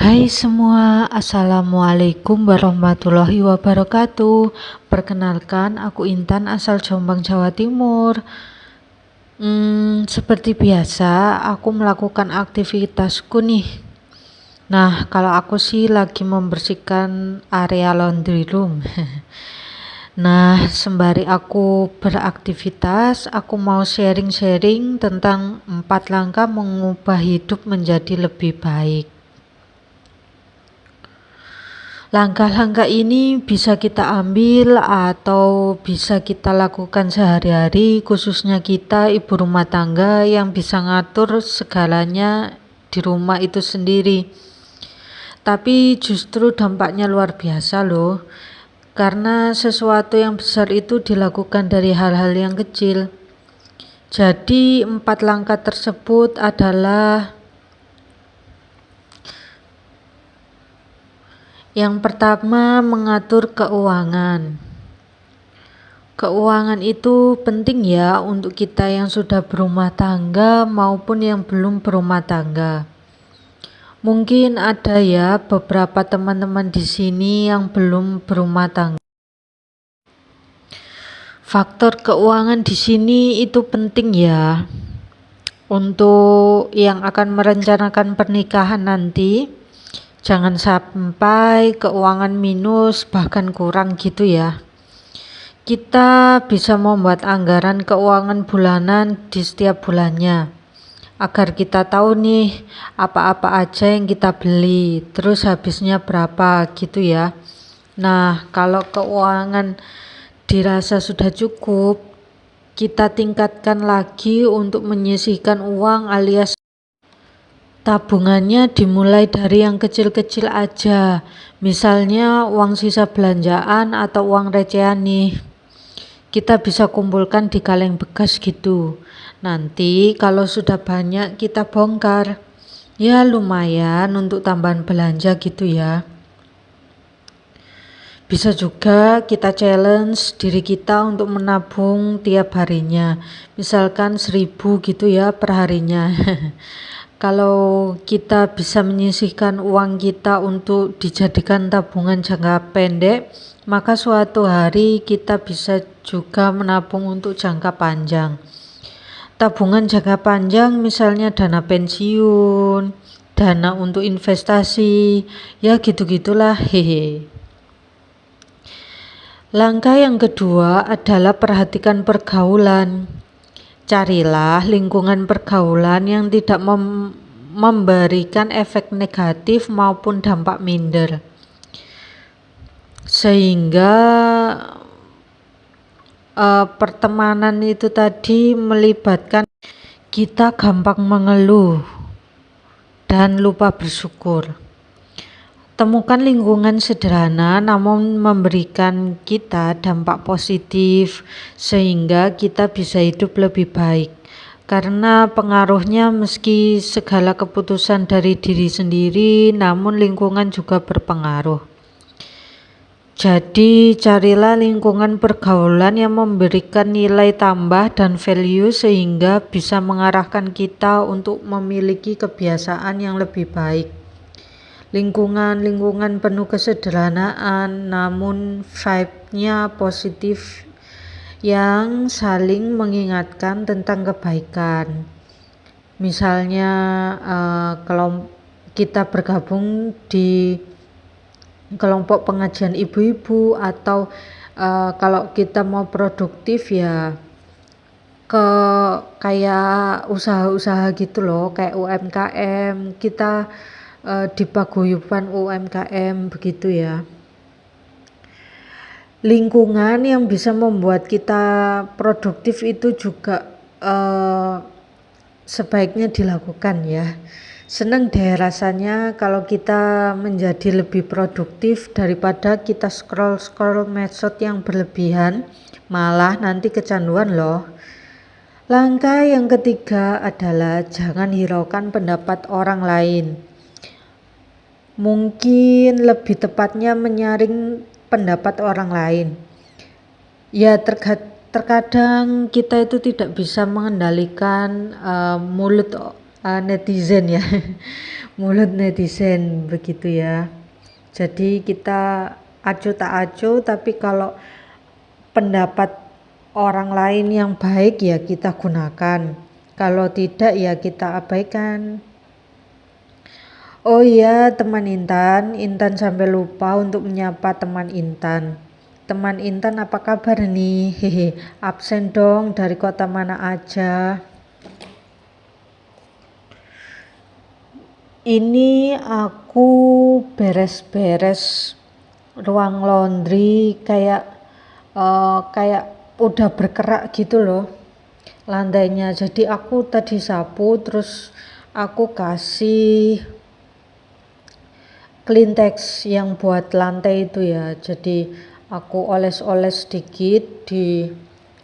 Hai semua, Assalamualaikum warahmatullahi wabarakatuh. Perkenalkan, aku Intan asal Jombang, Jawa Timur. Seperti biasa, aku melakukan aktivitasku nih. Nah, kalau aku sih lagi membersihkan area laundry room. Nah, sembari aku beraktivitas, aku mau sharing-sharing tentang 4 langkah mengubah hidup menjadi lebih baik. Langkah-langkah ini bisa kita ambil atau bisa kita lakukan sehari-hari, khususnya kita ibu rumah tangga yang bisa ngatur segalanya di rumah itu sendiri. Tapi justru dampaknya luar biasa loh, karena sesuatu yang besar itu dilakukan dari hal-hal yang kecil. Jadi 4 langkah tersebut adalah: yang pertama, mengatur keuangan. Keuangan itu penting ya untuk kita yang sudah berumah tangga maupun yang belum berumah tangga. Mungkin ada ya beberapa teman-teman di sini yang belum berumah tangga. Faktor keuangan di sini itu penting ya untuk yang akan merencanakan pernikahan nanti. Jangan sampai keuangan minus bahkan kurang gitu ya. Kita bisa membuat anggaran keuangan bulanan di setiap bulannya, agar kita tahu nih apa-apa aja yang kita beli, terus habisnya berapa gitu ya. Nah, kalau keuangan dirasa sudah cukup, kita tingkatkan lagi untuk menyisihkan uang alias tabungannya dimulai dari yang kecil-kecil aja, misalnya uang sisa belanjaan atau uang recehan nih. Kita bisa kumpulkan di kaleng bekas gitu. Nanti kalau sudah banyak kita bongkar. Ya lumayan untuk tambahan belanja gitu ya. Bisa juga kita challenge diri kita untuk menabung tiap harinya. Misalkan 1.000 gitu ya per harinya. Kalau kita bisa menyisihkan uang kita untuk dijadikan tabungan jangka pendek, maka suatu hari kita bisa juga menabung untuk jangka panjang. Tabungan jangka panjang misalnya dana pensiun, dana untuk investasi, ya gitu-gitulah hehe. Langkah yang kedua adalah perhatikan pergaulan. Carilah lingkungan pergaulan yang tidak memberikan efek negatif maupun dampak minder, sehingga pertemanan itu tadi melibatkan kita gampang mengeluh dan lupa bersyukur. Temukan lingkungan sederhana namun memberikan kita dampak positif sehingga kita bisa hidup lebih baik. Karena pengaruhnya meski segala keputusan dari diri sendiri, namun lingkungan juga berpengaruh. Jadi carilah lingkungan pergaulan yang memberikan nilai tambah dan value sehingga bisa mengarahkan kita untuk memiliki kebiasaan yang lebih baik. Lingkungan penuh kesederhanaan namun vibe-nya positif yang saling mengingatkan tentang kebaikan. Misalnya kalau kita bergabung di kelompok pengajian ibu-ibu atau kalau kita mau produktif ya kayak usaha-usaha gitu loh, kayak UMKM, kita di paguyuban UMKM begitu ya. Lingkungan yang bisa membuat kita produktif itu juga sebaiknya dilakukan ya. Senang deh rasanya kalau kita menjadi lebih produktif daripada kita scroll medsos yang berlebihan, malah nanti kecanduan loh. Langkah yang ketiga adalah jangan hiraukan pendapat orang lain. Mungkin lebih tepatnya menyaring pendapat orang lain. Ya terkadang kita itu tidak bisa mengendalikan mulut netizen ya. Mulut netizen begitu ya. Jadi kita acuh tak acuh, tapi kalau pendapat orang lain yang baik ya kita gunakan, kalau tidak ya kita abaikan. Oh iya teman Intan, Intan sampai lupa untuk menyapa teman Intan. Teman Intan apa kabar nih? Hehe, absen dong, dari kota mana aja? Ini aku beres-beres ruang laundry, kayak udah berkerak gitu loh lantainya. Jadi aku tadi sapu, terus aku kasih Cleantex yang buat lantai itu ya. Jadi aku oles-oles sedikit di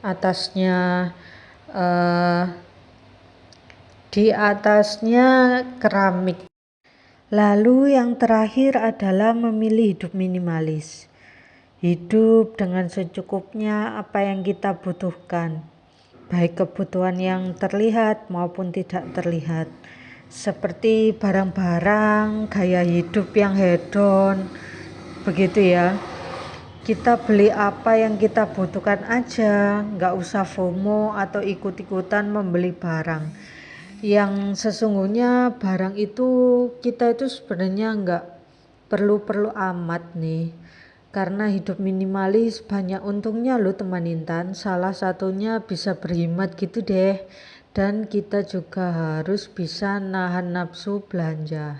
atasnya, eh, keramik. Lalu yang terakhir adalah memilih hidup minimalis. Hidup dengan secukupnya apa yang kita butuhkan, baik kebutuhan yang terlihat maupun tidak terlihat, seperti barang-barang, gaya hidup yang hedon, begitu ya. Kita beli apa yang kita butuhkan aja, nggak usah FOMO atau ikut-ikutan membeli barang. Yang sesungguhnya barang itu kita itu sebenarnya nggak perlu-perlu amat nih. Karena hidup minimalis banyak untungnya loh teman Intan. Salah satunya bisa berhemat gitu deh. Dan kita juga harus bisa nahan nafsu belanja.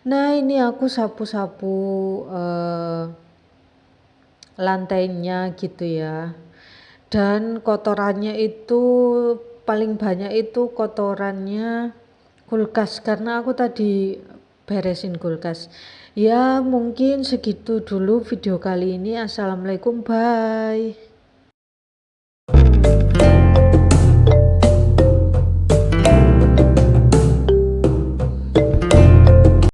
Nah ini aku sapu-sapu lantainya gitu ya. Dan kotorannya itu paling banyak itu kotorannya kulkas, karena aku tadi beresin kulkas. Ya mungkin segitu dulu video kali ini. Assalamualaikum, bye.